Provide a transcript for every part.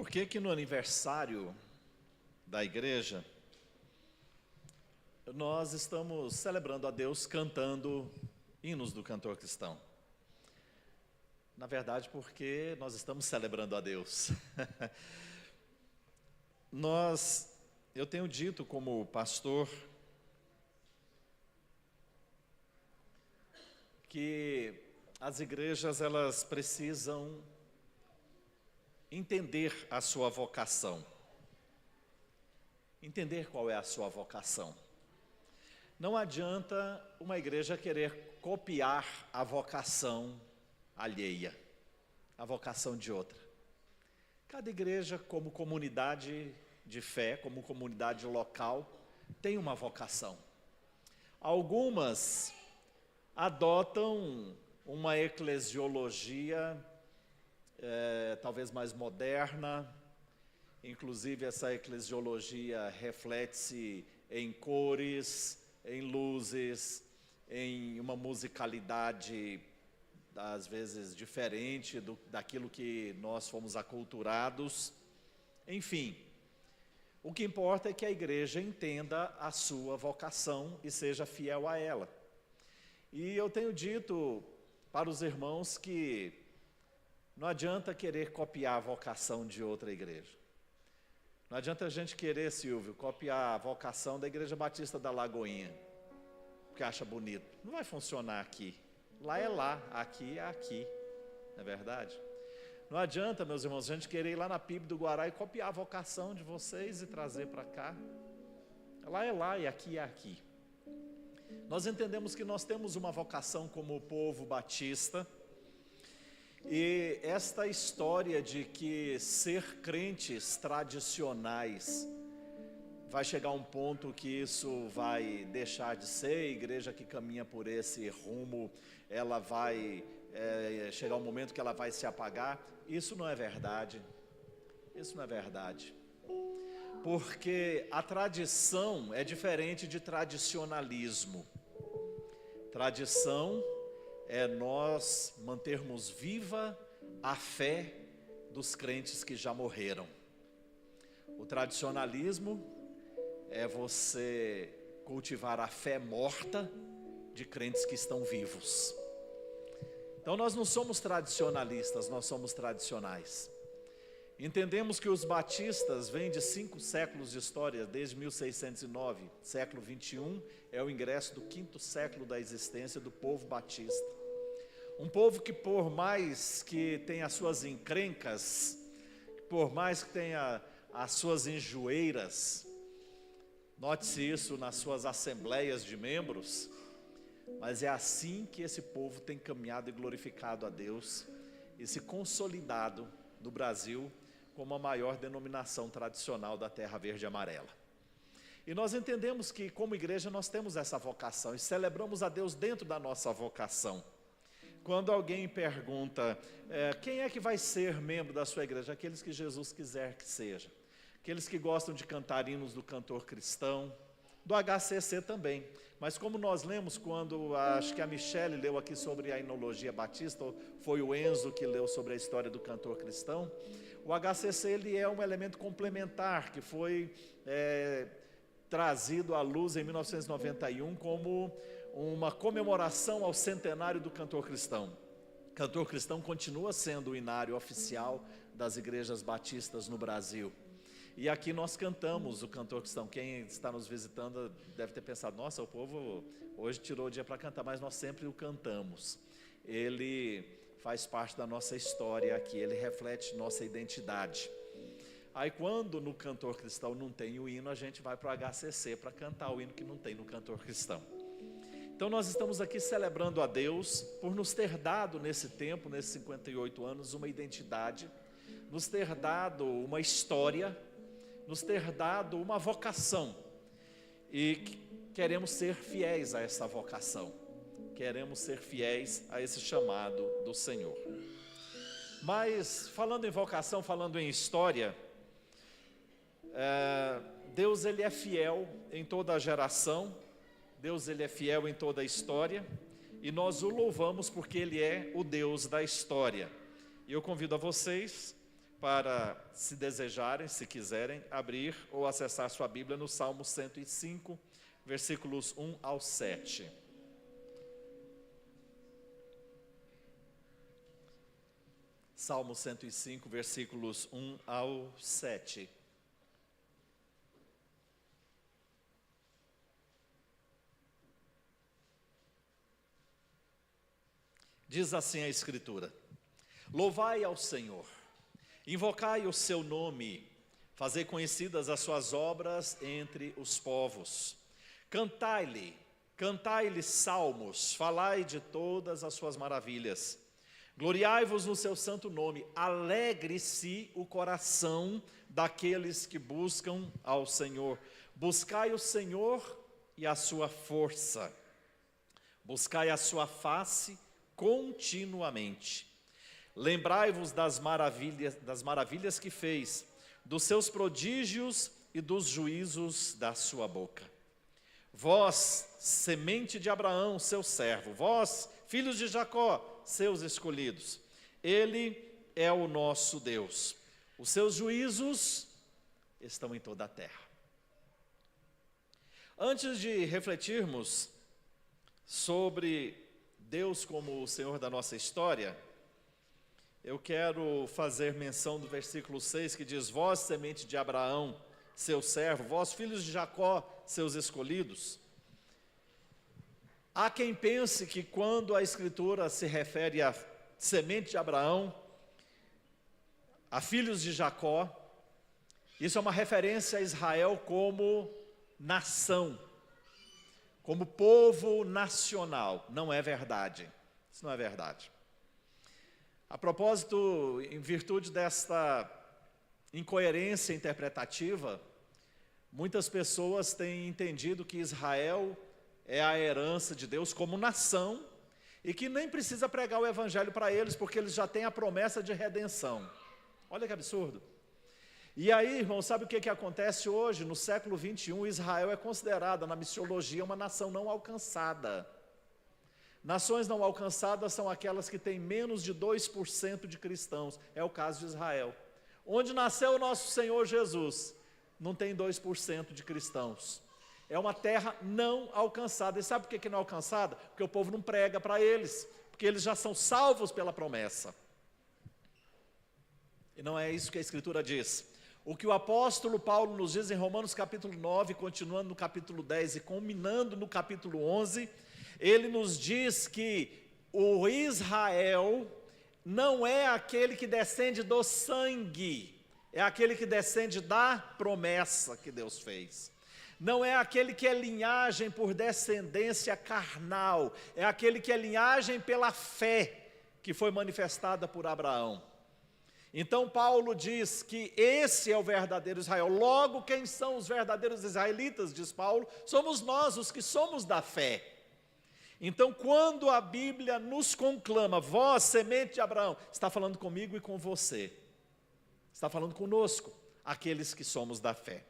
Por que que no aniversário da igreja nós estamos celebrando a Deus cantando hinos do cantor cristão? Na verdade, porque nós estamos celebrando a Deus. Eu tenho dito como pastor que as igrejas elas precisam entender a sua vocação. Entender qual é a sua vocação. Não adianta uma igreja querer copiar a vocação alheia, a vocação de outra. Cada igreja, como comunidade de fé, como comunidade local, tem uma vocação. Algumas adotam uma eclesiologia talvez mais moderna, inclusive essa eclesiologia reflete-se em cores, em luzes, em uma musicalidade às vezes diferente daquilo que nós fomos aculturados. Enfim, o que importa é que a igreja entenda a sua vocação e seja fiel a ela. E eu tenho dito para os irmãos que não adianta querer copiar a vocação de outra igreja. Não adianta a gente querer, Silvio, copiar a vocação da Igreja Batista da Lagoinha, porque acha bonito. Não vai funcionar aqui. Lá é lá, aqui é aqui. Não é verdade? Não adianta, meus irmãos, a gente querer ir lá na PIB do Guará e copiar a vocação de vocês e trazer para cá. Lá é lá e aqui é aqui. Nós entendemos que nós temos uma vocação como povo batista, e esta história de que ser crentes tradicionais vai chegar a um ponto que isso vai deixar de ser, igreja que caminha por esse rumo, ela vai chegar um momento que ela vai se apagar. Isso não é verdade. Isso não é verdade. Porque a tradição é diferente de tradicionalismo. Tradição é nós mantermos viva a fé dos crentes que já morreram. O tradicionalismo é você cultivar a fé morta de crentes que estão vivos. Então nós não somos tradicionalistas, nós somos tradicionais. Entendemos que os batistas vêm de 5 séculos de história, desde 1609, século 21, é o ingresso do 5º século da existência do povo batista. Um povo que por mais que tenha as suas encrencas, por mais que tenha as suas enjoeiras, note-se isso nas suas assembleias de membros, mas é assim que esse povo tem caminhado e glorificado a Deus e se consolidado no Brasil como a maior denominação tradicional da terra verde e amarela. E nós entendemos que como igreja nós temos essa vocação e celebramos a Deus dentro da nossa vocação. Quando alguém pergunta, quem é que vai ser membro da sua igreja? Aqueles que Jesus quiser que seja. Aqueles que gostam de cantar hinos do cantor cristão, do HCC também. Mas como nós lemos quando, acho que a Michele leu aqui sobre a hinologia batista, ou foi o Enzo que leu sobre a história do cantor cristão, o HCC ele é um elemento complementar que foi trazido à luz em 1991 como uma comemoração ao centenário do cantor cristão. O cantor cristão continua sendo o hinário oficial das igrejas batistas no Brasil. E aqui nós cantamos o cantor cristão. Quem está nos visitando deve ter pensado, nossa, o povo hoje tirou o dia para cantar, mas nós sempre o cantamos. Ele faz parte da nossa história aqui, ele reflete nossa identidade. Aí quando no cantor cristão não tem o hino, a gente vai para o HCC para cantar o hino que não tem no cantor cristão. Então nós estamos aqui celebrando a Deus por nos ter dado nesse tempo, nesses 58 anos, uma identidade, nos ter dado uma história, nos ter dado uma vocação. E queremos ser fiéis a essa vocação. Queremos ser fiéis a esse chamado do Senhor. Mas falando em vocação, falando em história, Deus ele é fiel em toda a geração, Deus ele é fiel em toda a história, e nós o louvamos porque ele é o Deus da história. E eu convido a vocês para, se desejarem, se quiserem, abrir ou acessar sua Bíblia no Salmo 105, versículos 1 ao 7. Salmo 105, versículos 1 ao 7. Diz assim a Escritura: Louvai ao Senhor, invocai o seu nome, fazei conhecidas as suas obras entre os povos. Cantai-lhe salmos, falai de todas as suas maravilhas. Gloriai-vos no seu santo nome, alegre-se o coração daqueles que buscam ao Senhor. Buscai o Senhor e a sua força, buscai a sua face continuamente. Lembrai-vos das maravilhas que fez, dos seus prodígios e dos juízos da sua boca. Vós, semente de Abraão, seu servo, vós, filhos de Jacó, seus escolhidos, ele é o nosso Deus. Os seus juízos estão em toda a terra. Antes de refletirmos sobre Deus como o Senhor da nossa história, eu quero fazer menção do versículo 6, que diz: Vós, semente de Abraão, seu servo, vós, filhos de Jacó, seus escolhidos. Há quem pense que quando a Escritura se refere a semente de Abraão, a filhos de Jacó, isso é uma referência a Israel como nação, como povo nacional. Não é verdade, isso não é verdade. A propósito, em virtude desta incoerência interpretativa, muitas pessoas têm entendido que Israel é a herança de Deus como nação e que nem precisa pregar o evangelho para eles, porque eles já têm a promessa de redenção. Olha que absurdo. E aí, irmão, sabe o que acontece hoje? No século 21, Israel é considerada na missiologia uma nação não alcançada. Nações não alcançadas são aquelas que têm menos de 2% de cristãos. É o caso de Israel. Onde nasceu o nosso Senhor Jesus, não tem 2% de cristãos. É uma terra não alcançada. E sabe por que não é alcançada? Porque o povo não prega para eles, porque eles já são salvos pela promessa. E não é isso que a Escritura diz. O que o apóstolo Paulo nos diz em Romanos capítulo 9, continuando no capítulo 10 e culminando no capítulo 11, ele nos diz que o Israel não é aquele que descende do sangue, é aquele que descende da promessa que Deus fez. Não é aquele que é linhagem por descendência carnal, é aquele que é linhagem pela fé que foi manifestada por Abraão. Então Paulo diz que esse é o verdadeiro Israel. Logo, quem são os verdadeiros israelitas, diz Paulo? Somos nós, os que somos da fé. Então, quando a Bíblia nos conclama, vós, semente de Abraão, está falando comigo e com você. Está falando conosco, aqueles que somos da fé.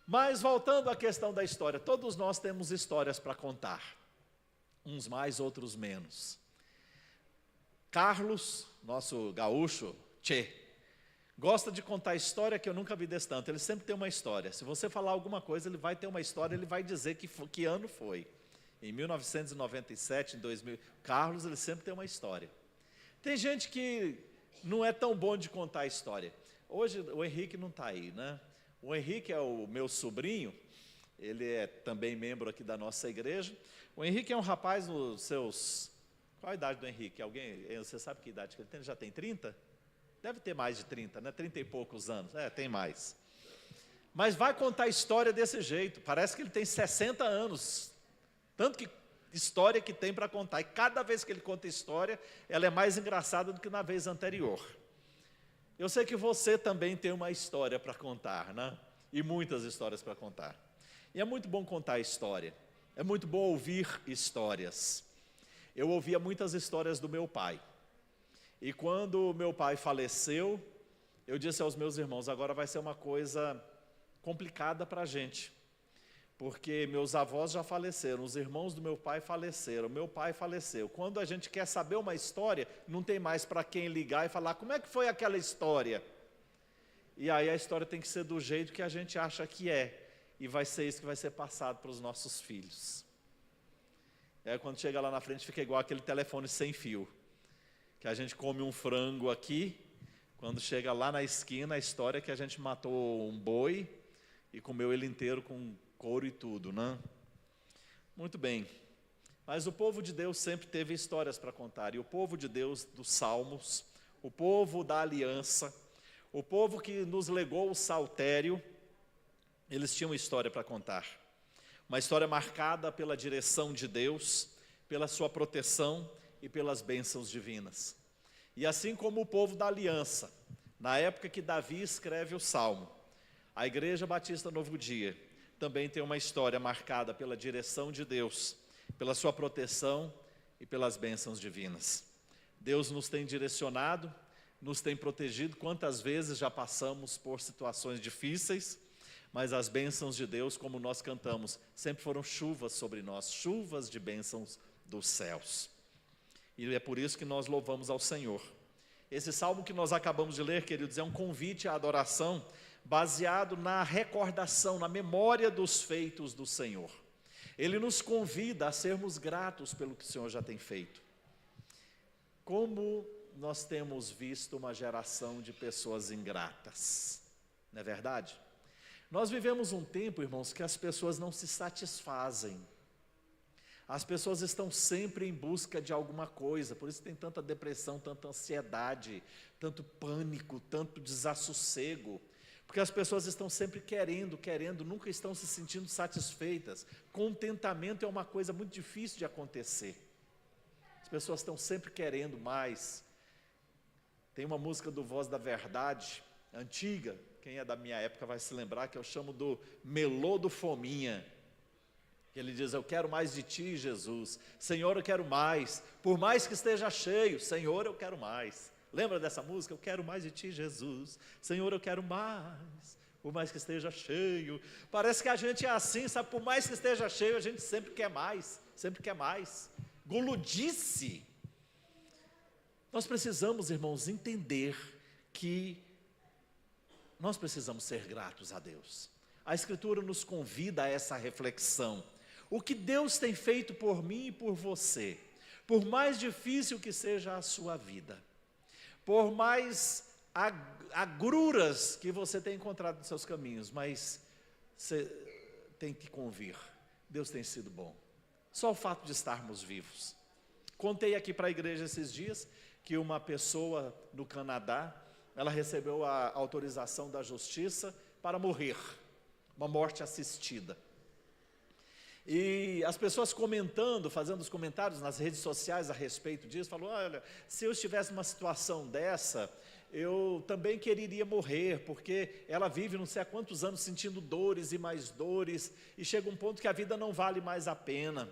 Mas voltando à questão da história, todos nós temos histórias para contar. Uns mais, outros menos. Carlos, nosso gaúcho, gosta de contar história que eu nunca vi desse tanto. Ele sempre tem uma história. Se você falar alguma coisa, ele vai ter uma história, ele vai dizer que ano foi. Em 1997, em 2000, Carlos, ele sempre tem uma história. Tem gente que não é tão bom de contar história. Hoje o Henrique não está aí, né? O Henrique é o meu sobrinho, ele é também membro aqui da nossa igreja. O Henrique é um rapaz nos seus... Qual a idade do Henrique? Alguém, você sabe que idade que ele tem? Ele já tem 30? Deve ter mais de 30, né? 30 e poucos anos. Tem mais. Mas vai contar história desse jeito. Parece que ele tem 60 anos. Tanto que história que tem para contar. E cada vez que ele conta história, ela é mais engraçada do que na vez anterior. Eu sei que você também tem uma história para contar, né? E muitas histórias para contar. E é muito bom contar história. É muito bom ouvir histórias. Eu ouvia muitas histórias do meu pai. E quando meu pai faleceu, eu disse aos meus irmãos, agora vai ser uma coisa complicada para a gente. porque meus avós já faleceram, os irmãos do meu pai faleceram, meu pai faleceu. Quando a gente quer saber uma história, não tem mais para quem ligar e falar, como é que foi aquela história? E aí a história tem que ser do jeito que a gente acha que é, e vai ser isso que vai ser passado para os nossos filhos. E aí quando chega lá na frente fica igual aquele telefone sem fio, que a gente come um frango aqui, quando chega lá na esquina, a história é que a gente matou um boi e comeu ele inteiro com couro e tudo, né? Muito bem. Mas o povo de Deus sempre teve histórias para contar. E o povo de Deus dos Salmos, o povo da aliança, o povo que nos legou o saltério, eles tinham história para contar. Uma história marcada pela direção de Deus, pela sua proteção e pelas bênçãos divinas. E assim como o povo da aliança, na época que Davi escreve o Salmo, a Igreja Batista Novo Dia também tem uma história marcada pela direção de Deus, pela sua proteção e pelas bênçãos divinas. Deus nos tem direcionado, nos tem protegido. Quantas vezes já passamos por situações difíceis, mas as bênçãos de Deus, como nós cantamos, sempre foram chuvas sobre nós, chuvas de bênçãos dos céus. E é por isso que nós louvamos ao Senhor. Esse salmo que nós acabamos de ler, queridos, é um convite à adoração, baseado na recordação, na memória dos feitos do Senhor. Ele nos convida a sermos gratos pelo que o Senhor já tem feito. Como nós temos visto uma geração de pessoas ingratas, não é verdade? Nós vivemos um tempo, irmãos, que as pessoas não se satisfazem. As pessoas estão sempre em busca de alguma coisa, por isso tem tanta depressão, tanta ansiedade, tanto pânico, tanto desassossego. Porque as pessoas estão sempre querendo, nunca estão se sentindo satisfeitas. Contentamento é uma coisa muito difícil de acontecer. As pessoas estão sempre querendo mais. Tem uma música do Voz da Verdade, antiga, quem é da minha época vai se lembrar, que eu chamo do Melô do Fominha. Ele diz, eu quero mais de ti, Jesus. Senhor, eu quero mais. Por mais que esteja cheio, Senhor, eu quero mais. Lembra dessa música? Eu quero mais de ti, Jesus. Senhor, eu quero mais. Por mais que esteja cheio. Parece que a gente é assim, sabe? Por mais que esteja cheio, a gente sempre quer mais. Sempre quer mais. Guludice. Nós precisamos, irmãos, entender que nós precisamos ser gratos a Deus. A Escritura nos convida a essa reflexão. O que Deus tem feito por mim e por você, por mais difícil que seja a sua vida, por mais agruras que você tenha encontrado nos seus caminhos, mas você tem que convir, Deus tem sido bom. Só o fato de estarmos vivos. Contei aqui para a igreja esses dias que uma pessoa no Canadá, ela recebeu a autorização da justiça para morrer, uma morte assistida. E as pessoas comentando, fazendo os comentários nas redes sociais a respeito disso, falou, olha, se eu estivesse numa situação dessa, eu também quereria morrer, porque ela vive não sei há quantos anos sentindo dores e mais dores, e chega um ponto que a vida não vale mais a pena.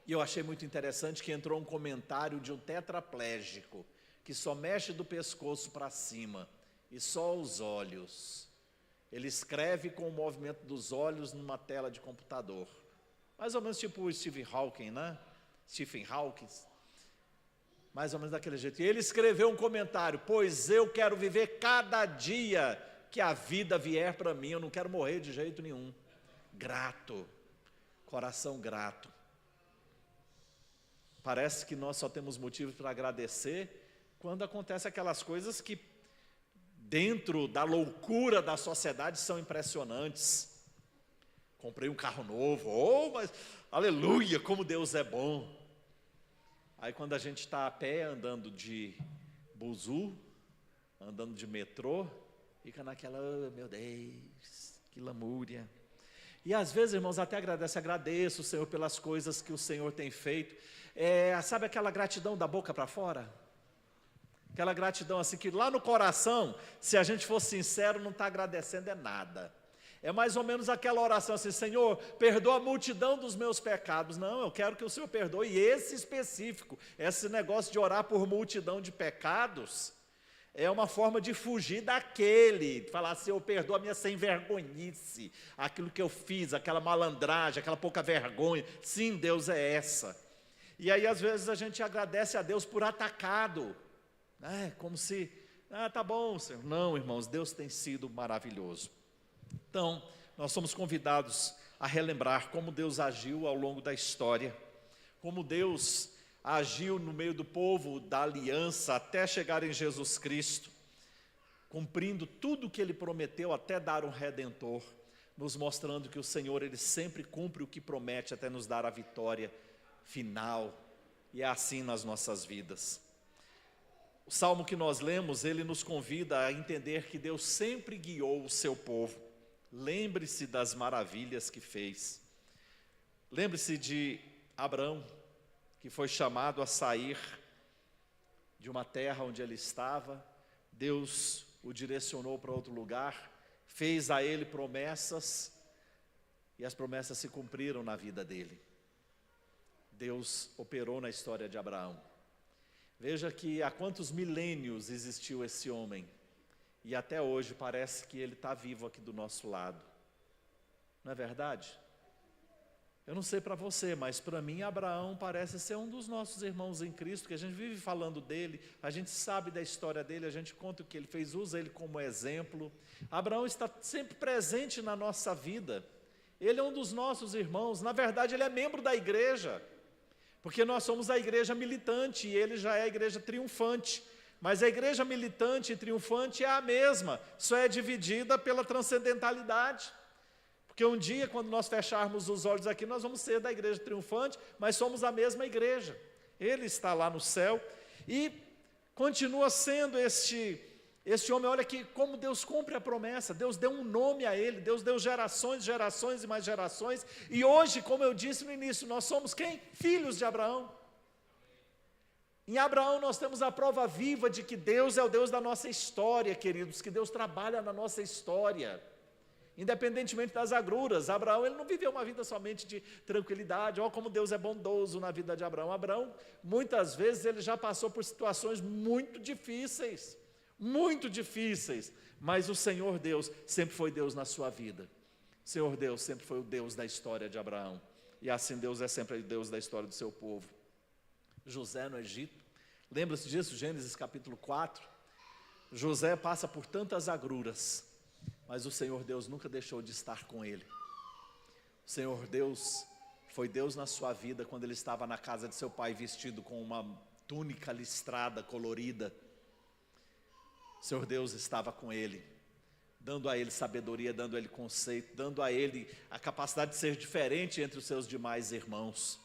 E eu achei muito interessante que entrou um comentário de um tetraplégico, que só mexe do pescoço para cima, e só os olhos. Ele escreve com o movimento dos olhos numa tela de computador. Mais ou menos tipo o Stephen Hawking, né? Stephen Hawking. Mais ou menos daquele jeito. E ele escreveu um comentário, pois eu quero viver cada dia que a vida vier para mim, eu não quero morrer de jeito nenhum. Grato, coração grato. Parece que nós só temos motivos para agradecer quando acontecem aquelas coisas que dentro da loucura da sociedade são impressionantes. Comprei um carro novo, mas aleluia, como Deus é bom. Aí quando a gente está a pé, andando de buzu, andando de metrô, fica naquela, oh, meu Deus, que lamúria. E às vezes, irmãos, até agradeço o Senhor pelas coisas que o Senhor tem feito. Sabe aquela gratidão da boca para fora? Aquela gratidão assim que lá no coração, se a gente for sincero, não está agradecendo é nada. É mais ou menos aquela oração assim, Senhor, perdoa a multidão dos meus pecados. Não, eu quero que o Senhor perdoe esse específico. Esse negócio de orar por multidão de pecados É uma forma de fugir daquele, de falar assim, eu perdoo a minha sem vergonhice, aquilo que eu fiz, aquela malandragem, aquela pouca vergonha. Sim, Deus é essa. E aí às vezes a gente agradece a Deus por atacado, né? Como se, tá bom, Senhor. Não, irmãos, Deus tem sido maravilhoso. Então, nós somos convidados a relembrar como Deus agiu ao longo da história, como Deus agiu no meio do povo da aliança até chegar em Jesus Cristo, cumprindo tudo o que Ele prometeu até dar um Redentor, nos mostrando que o Senhor, Ele sempre cumpre o que promete até nos dar a vitória final, e é assim nas nossas vidas. O salmo que nós lemos, ele nos convida a entender que Deus sempre guiou o seu povo. Lembre-se das maravilhas que fez. Lembre-se de Abraão, que foi chamado a sair de uma terra onde ele estava. Deus o direcionou para outro lugar, fez a ele promessas, e as promessas se cumpriram na vida dele. Deus operou na história de Abraão. Veja que há quantos milênios existiu esse homem, e até hoje parece que ele está vivo aqui do nosso lado. Não é verdade? Eu não sei para você, mas para mim Abraão parece ser um dos nossos irmãos em Cristo, que a gente vive falando dele, a gente sabe da história dele, a gente conta o que ele fez, usa ele como exemplo. Abraão está sempre presente na nossa vida, ele é um dos nossos irmãos, na verdade ele é membro da igreja, porque nós somos a igreja militante e ele já é a igreja triunfante, mas a igreja militante e triunfante é a mesma, só é dividida pela transcendentalidade. Porque um dia, quando nós fecharmos os olhos aqui, nós vamos ser da igreja triunfante, mas somos a mesma igreja. Ele está lá no céu e continua sendo este homem. Olha que como Deus cumpre a promessa. Deus deu um nome a ele, Deus deu gerações, gerações e mais gerações. E hoje, como eu disse no início, nós somos quem? Filhos de Abraão. Em Abraão nós temos a prova viva de que Deus é o Deus da nossa história, queridos, que Deus trabalha na nossa história. Independentemente das agruras, Abraão ele não viveu uma vida somente de tranquilidade. Olha como Deus é bondoso na vida de Abraão. Abraão, muitas vezes, ele já passou por situações muito difíceis, mas o Senhor Deus sempre foi Deus na sua vida. O Senhor Deus sempre foi o Deus da história de Abraão, e assim Deus é sempre o Deus da história do seu povo. José no Egito, lembra-se disso? Gênesis capítulo 4, José passa por tantas agruras, mas o Senhor Deus nunca deixou de estar com ele. O Senhor Deus foi Deus na sua vida quando ele estava na casa de seu pai vestido com uma túnica listrada, colorida. O Senhor Deus estava com ele, dando a ele sabedoria, dando a ele conceito, dando a ele a capacidade de ser diferente entre os seus demais irmãos.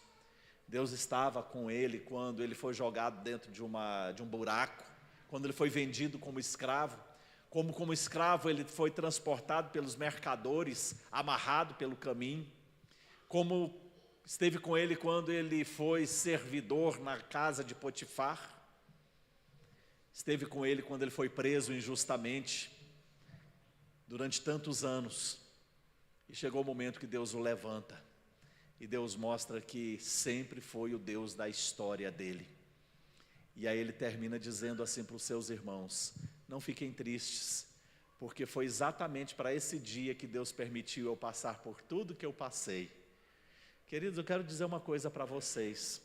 Deus estava com ele quando ele foi jogado dentro de um buraco, quando ele foi vendido como escravo. Como escravo ele foi transportado pelos mercadores, amarrado pelo caminho, como esteve com ele quando ele foi servidor na casa de Potifar, esteve com ele quando ele foi preso injustamente, durante tantos anos, e chegou o momento que Deus o levanta, e Deus mostra que sempre foi o Deus da história dele, e aí ele termina dizendo assim para os seus irmãos: não fiquem tristes, porque foi exatamente para esse dia que Deus permitiu eu passar por tudo que eu passei. Queridos, eu quero dizer uma coisa para vocês.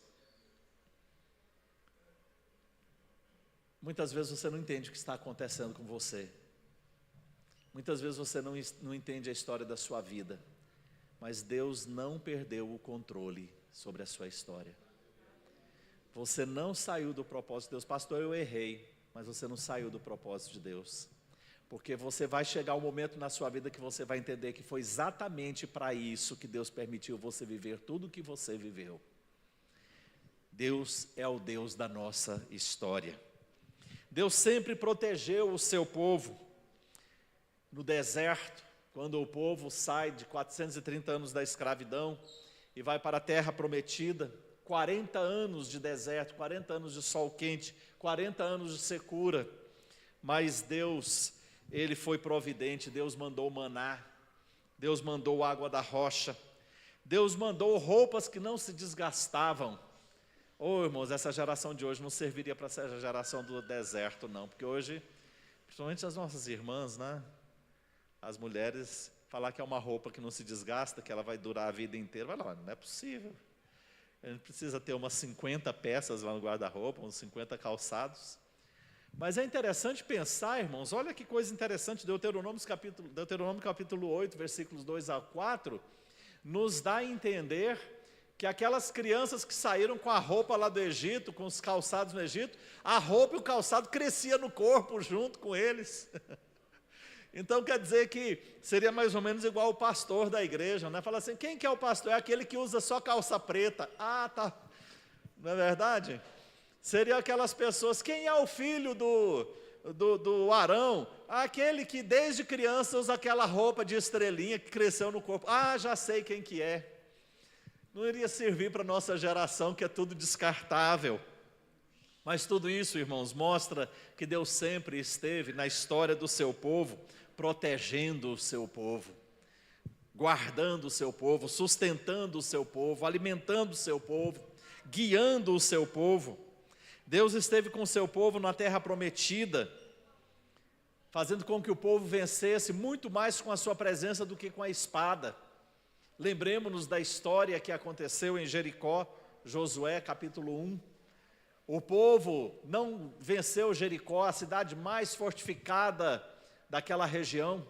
Muitas vezes você não entende o que está acontecendo com você. Muitas vezes você não entende a história da sua vida. Mas Deus não perdeu o controle sobre a sua história. Você não saiu do propósito de Deus. Pastor, eu errei. Mas você não saiu do propósito de Deus, porque você vai chegar um momento na sua vida que você vai entender que foi exatamente para isso que Deus permitiu você viver tudo o que você viveu. Deus é o Deus da nossa história. Deus sempre protegeu o seu povo. No deserto, quando o povo sai de 430 anos da escravidão e vai para a terra prometida, 40 anos de deserto, 40 anos de sol quente, 40 anos de secura, mas Deus, Ele foi providente. Deus mandou maná, Deus mandou água da rocha, Deus mandou roupas que não se desgastavam. Irmãos, essa geração de hoje não serviria para ser a geração do deserto não, porque hoje principalmente as nossas irmãs, né? As mulheres, falar que é uma roupa que não se desgasta, que ela vai durar a vida inteira, vai lá, não é possível. A gente precisa ter umas 50 peças lá no guarda-roupa, uns 50 calçados. Mas é interessante pensar, irmãos, olha que coisa interessante, Deuteronômio capítulo 8, versículos 2 a 4, nos dá a entender que aquelas crianças que saíram com a roupa lá do Egito, com os calçados no Egito, a roupa e o calçado crescia no corpo junto com eles. Então quer dizer que seria mais ou menos igual o pastor da igreja, né? Fala assim, quem que é o pastor? É aquele que usa só calça preta. Ah, tá. Não é verdade? Seriam aquelas pessoas, quem é o filho do Arão? Aquele que desde criança usa aquela roupa de estrelinha que cresceu no corpo. Ah, já sei quem que é. Não iria servir para a nossa geração, que é tudo descartável. Mas tudo isso, irmãos, mostra que Deus sempre esteve na história do seu povo, protegendo o seu povo, guardando o seu povo, sustentando o seu povo, alimentando o seu povo, guiando o seu povo. Deus esteve com o seu povo na terra prometida, fazendo com que o povo vencesse muito mais com a sua presença do que com a espada. Lembremos-nos da história que aconteceu em Jericó, Josué capítulo 1. O povo não venceu Jericó, a cidade mais fortificada daquela região.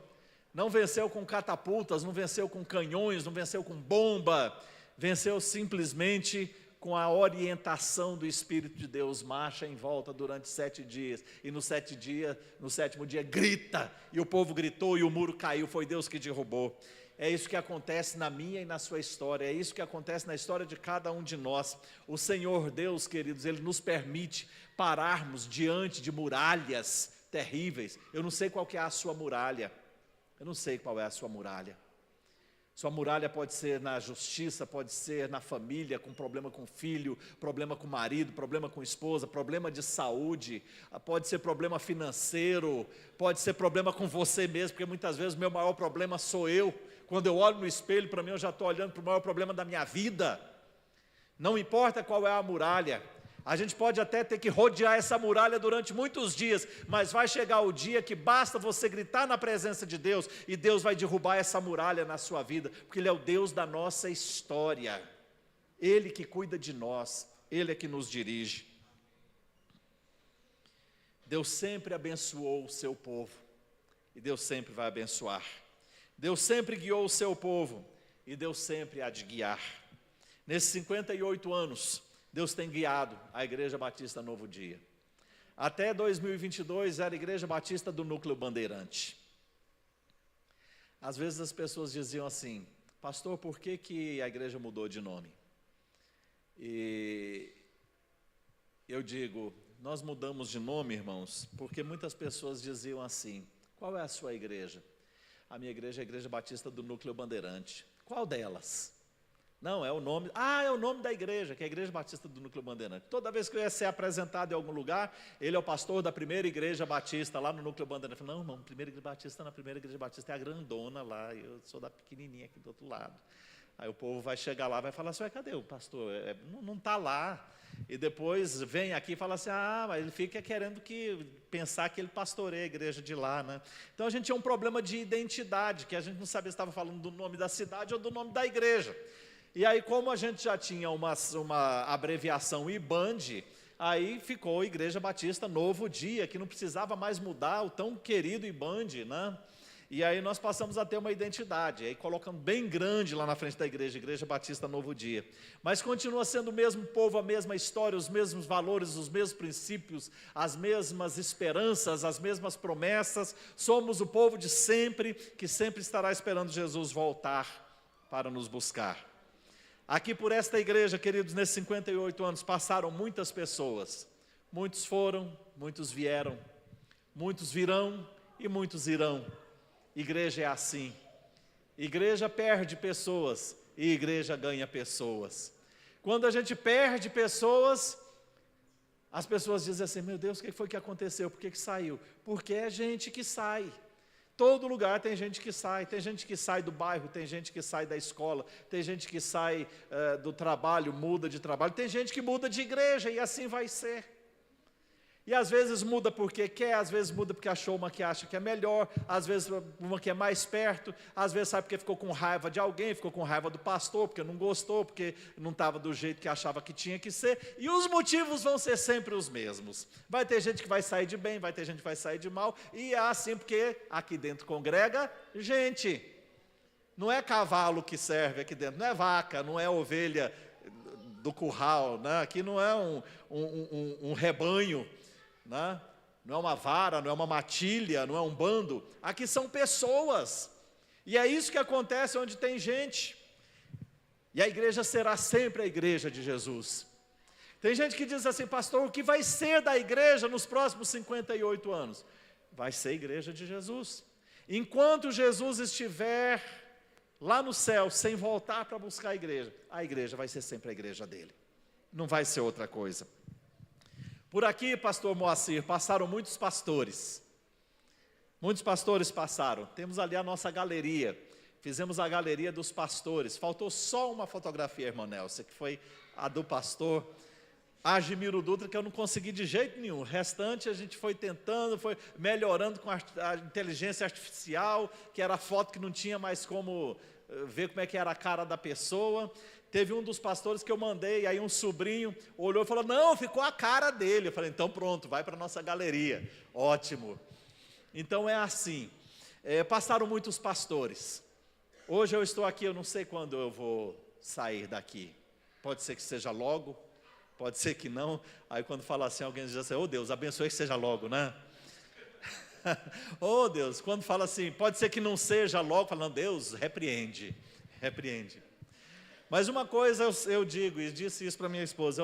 Não venceu com catapultas, não venceu com canhões, não venceu com bomba. Venceu simplesmente com a orientação do Espírito de Deus. Marcha em volta durante 7 dias. E no sétimo dia grita. E o povo gritou e o muro caiu, foi Deus que derrubou. É isso que acontece na minha e na sua história, é isso que acontece na história de cada um de nós. O Senhor Deus, queridos, Ele nos permite pararmos diante de muralhas terríveis. Eu não sei qual que é a sua muralha, eu não sei qual é a sua muralha. Sua muralha pode ser na justiça, pode ser na família, com problema com o filho, problema com o marido, problema com a esposa, problema de saúde, pode ser problema financeiro, pode ser problema com você mesmo, porque muitas vezes o meu maior problema sou eu. Quando eu olho no espelho, para mim eu já estou olhando para o maior problema da minha vida. Não importa qual é a muralha, a gente pode até ter que rodear essa muralha durante muitos dias, mas vai chegar o dia que basta você gritar na presença de Deus, e Deus vai derrubar essa muralha na sua vida, porque Ele é o Deus da nossa história, Ele que cuida de nós, Ele é que nos dirige. Deus sempre abençoou o seu povo, e Deus sempre vai abençoar. Deus sempre guiou o seu povo, e Deus sempre há de guiar. Nesses 58 anos, Deus tem guiado a Igreja Batista Novo Dia. Até 2022 era a Igreja Batista do Núcleo Bandeirante. Às vezes as pessoas diziam assim, pastor, por que a igreja mudou de nome? E eu digo, nós mudamos de nome, irmãos, porque muitas pessoas diziam assim, qual é a sua igreja? A minha igreja é a Igreja Batista do Núcleo Bandeirante. Qual delas? Não, é o nome, é o nome da igreja, que é a Igreja Batista do Núcleo Bandeirante. Toda vez que eu ia ser apresentado em algum lugar, ele é o pastor da primeira igreja batista lá no Núcleo Bandeirante. Eu falei, não, irmão, primeira igreja batista, na primeira igreja batista é a grandona lá, eu sou da pequenininha aqui do outro lado. Aí o povo vai chegar lá, vai falar assim, cadê o pastor? Não está lá. E depois vem aqui e fala assim, mas ele fica querendo pensar que ele pastoreia a igreja de lá, né? Então a gente tinha um problema de identidade, que a gente não sabia se estava falando do nome da cidade ou do nome da igreja. E aí, como a gente já tinha uma abreviação IBAND, aí ficou a Igreja Batista Novo Dia, que não precisava mais mudar o tão querido IBAND, né? E aí nós passamos a ter uma identidade, aí colocamos bem grande lá na frente da igreja, Igreja Batista Novo Dia. Mas continua sendo o mesmo povo, a mesma história, os mesmos valores, os mesmos princípios, as mesmas esperanças, as mesmas promessas. Somos o povo de sempre, que sempre estará esperando Jesus voltar para nos buscar. Aqui por esta igreja, queridos, nesses 58 anos, passaram muitas pessoas. Muitos foram, muitos vieram, muitos virão e muitos irão. Igreja é assim. Igreja perde pessoas e igreja ganha pessoas. Quando a gente perde pessoas, as pessoas dizem assim, meu Deus, o que foi que aconteceu? Por que saiu? Porque é gente que sai. Todo lugar tem gente que sai do bairro, tem gente que sai da escola, tem gente que sai do trabalho, muda de trabalho, tem gente que muda de igreja e assim vai ser. E às vezes muda porque quer, às vezes muda porque achou uma que acha que é melhor, às vezes uma que é mais perto, às vezes sabe porque ficou com raiva de alguém, ficou com raiva do pastor, porque não gostou, porque não estava do jeito que achava que tinha que ser, e os motivos vão ser sempre os mesmos. Vai ter gente que vai sair de bem, vai ter gente que vai sair de mal, e é assim porque aqui dentro congrega gente. Não é cavalo que serve aqui dentro, não é vaca, não é ovelha do curral, né? Aqui não é um rebanho, né? Não é uma vara, não é uma matilha, não é um bando. Aqui são pessoas. E é isso que acontece onde tem gente. E a igreja será sempre a igreja de Jesus. Tem gente que diz assim, pastor, o que vai ser da igreja nos próximos 58 anos? Vai ser a igreja de Jesus. Enquanto Jesus estiver lá no céu, sem voltar para buscar a igreja vai ser sempre a igreja dele. Não vai ser outra coisa. Por aqui, pastor Moacir, passaram muitos pastores. Muitos pastores passaram. Temos ali a nossa galeria. Fizemos a galeria dos pastores. Faltou só uma fotografia, irmã Nélcia, que foi a do pastor Argimiro Dutra, que eu não consegui de jeito nenhum. O restante a gente foi tentando, foi melhorando com a inteligência artificial, que era foto que não tinha mais como ver como é que era a cara da pessoa. Teve um dos pastores que eu mandei, aí um sobrinho olhou e falou, não, ficou a cara dele. Eu falei, então pronto, vai para a nossa galeria. Ótimo. Então é assim, passaram muitos pastores. Hoje eu estou aqui, eu não sei quando eu vou sair daqui. Pode ser que seja logo, pode ser que não. Aí quando fala assim, alguém diz assim, Deus, abençoe que seja logo, né? Deus, quando fala assim, pode ser que não seja logo, falando, Deus, repreende. Mas uma coisa eu digo, e disse isso para minha esposa,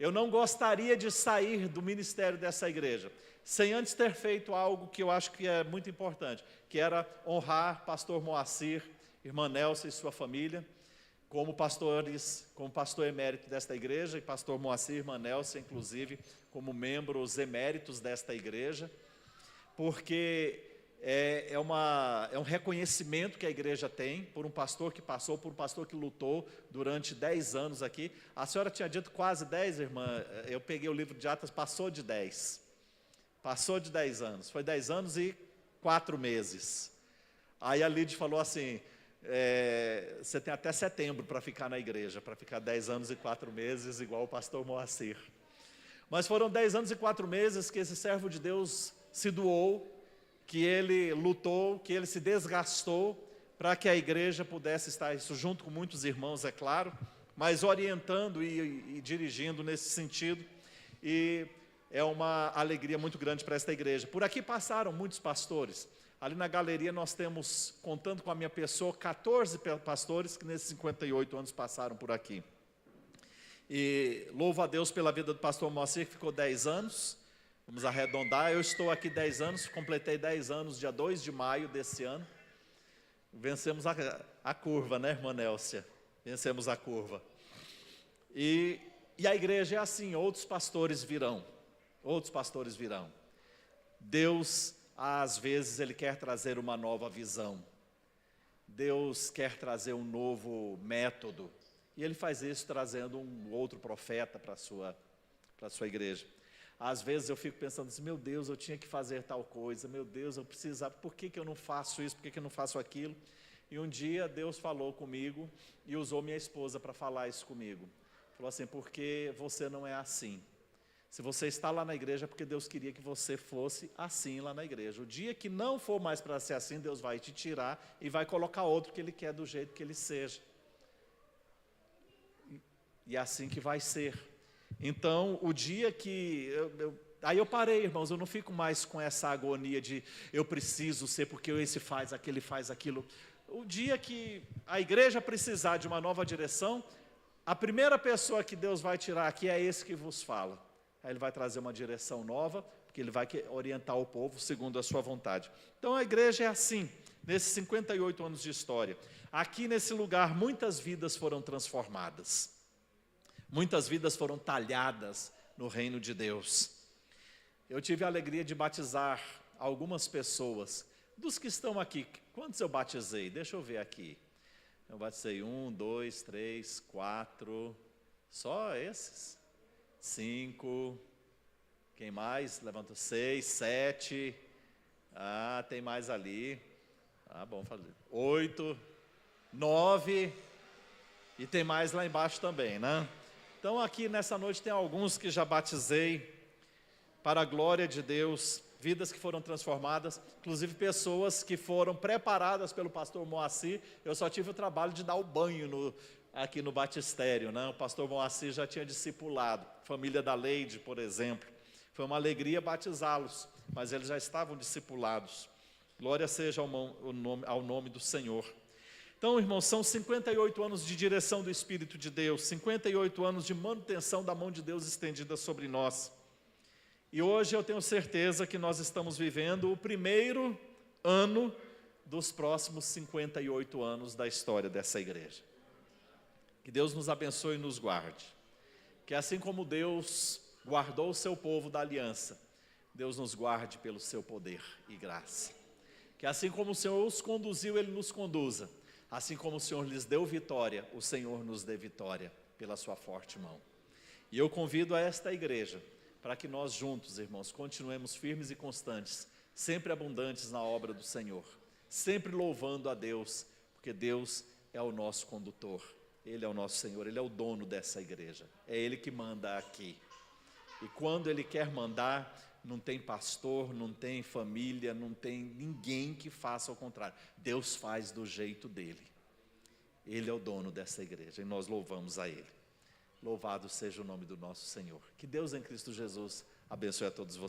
eu não gostaria de sair do ministério dessa igreja, sem antes ter feito algo que eu acho que é muito importante, que era honrar pastor Moacir, irmã Nélcia e sua família, como pastor emérito desta igreja, e pastor Moacir, irmã Nélcia, inclusive, como membros eméritos desta igreja, porque é um reconhecimento que a igreja tem por um pastor que passou, por um pastor que lutou durante 10 anos aqui. A senhora tinha dito quase 10, irmã, eu peguei o livro de Atos, passou de 10 anos, foi 10 anos e 4 meses. Aí a Lídia falou assim, você tem até setembro para ficar na igreja, para ficar 10 anos e 4 meses, igual o pastor Moacir. Mas foram 10 anos e 4 meses que esse servo de Deus se doou, que ele lutou, que ele se desgastou, para que a igreja pudesse estar, isso junto com muitos irmãos, é claro, mas orientando e dirigindo nesse sentido, e é uma alegria muito grande para esta igreja. Por aqui passaram muitos pastores, ali na galeria nós temos, contando com a minha pessoa, 14 pastores que nesses 58 anos passaram por aqui. E louvo a Deus pela vida do pastor Moacir, que ficou 10 anos, vamos arredondar, eu estou aqui 10 anos, completei 10 anos, dia 2 de maio desse ano. Vencemos a curva, né, irmã Nélcia? Vencemos a curva. E a igreja é assim, outros pastores virão. Deus, às vezes, Ele quer trazer uma nova visão. Deus quer trazer um novo método. E Ele faz isso trazendo um outro profeta para a sua igreja. Às vezes eu fico pensando assim, meu Deus, eu tinha que fazer tal coisa, meu Deus, eu precisava, por que eu não faço isso, por que eu não faço aquilo? E um dia Deus falou comigo e usou minha esposa para falar isso comigo. Falou assim, porque você não é assim. Se você está lá na igreja é porque Deus queria que você fosse assim lá na igreja. O dia que não for mais para ser assim, Deus vai te tirar e vai colocar outro que Ele quer do jeito que Ele seja. E é assim que vai ser. Então, o dia que... Aí eu parei, irmãos, eu não fico mais com essa agonia de eu preciso ser porque esse faz, aquele faz aquilo. O dia que a igreja precisar de uma nova direção, a primeira pessoa que Deus vai tirar aqui é esse que vos fala. Aí Ele vai trazer uma direção nova, porque Ele vai orientar o povo segundo a sua vontade. Então a igreja é assim, nesses 58 anos de história. Aqui nesse lugar, muitas vidas foram transformadas. Muitas vidas foram talhadas no reino de Deus. Eu tive a alegria de batizar algumas pessoas. Dos que estão aqui, quantos eu batizei? Deixa eu ver aqui. Eu batizei 1, 2, 3, 4, só esses? 5, Quem mais? Levanta 6, 7. Ah, tem mais ali. Ah, bom fazer. 8, 9. E tem mais lá embaixo também, né? Então aqui nessa noite tem alguns que já batizei, para a glória de Deus, vidas que foram transformadas, inclusive pessoas que foram preparadas pelo pastor Moacir. Eu só tive o trabalho de dar o banho aqui no batistério, né? O pastor Moacir já tinha discipulado, família da Leide, por exemplo. Foi uma alegria batizá-los, mas eles já estavam discipulados. Glória seja ao nome do Senhor. Então, irmãos, são 58 anos de direção do Espírito de Deus, 58 anos de manutenção da mão de Deus estendida sobre nós. E hoje eu tenho certeza que nós estamos vivendo o primeiro ano dos próximos 58 anos da história dessa igreja. Que Deus nos abençoe e nos guarde. Que assim como Deus guardou o seu povo da aliança, Deus nos guarde pelo seu poder e graça. Que assim como o Senhor os conduziu, Ele nos conduza. Assim como o Senhor lhes deu vitória, o Senhor nos dê vitória pela sua forte mão. E eu convido a esta igreja, para que nós juntos, irmãos, continuemos firmes e constantes, sempre abundantes na obra do Senhor, sempre louvando a Deus, porque Deus é o nosso condutor, Ele é o nosso Senhor, Ele é o dono dessa igreja, é Ele que manda aqui. E quando Ele quer mandar, não tem pastor, não tem família, não tem ninguém que faça ao contrário. Deus faz do jeito dEle. Ele é o dono dessa igreja e nós louvamos a Ele. Louvado seja o nome do nosso Senhor. Que Deus em Cristo Jesus abençoe a todos vocês.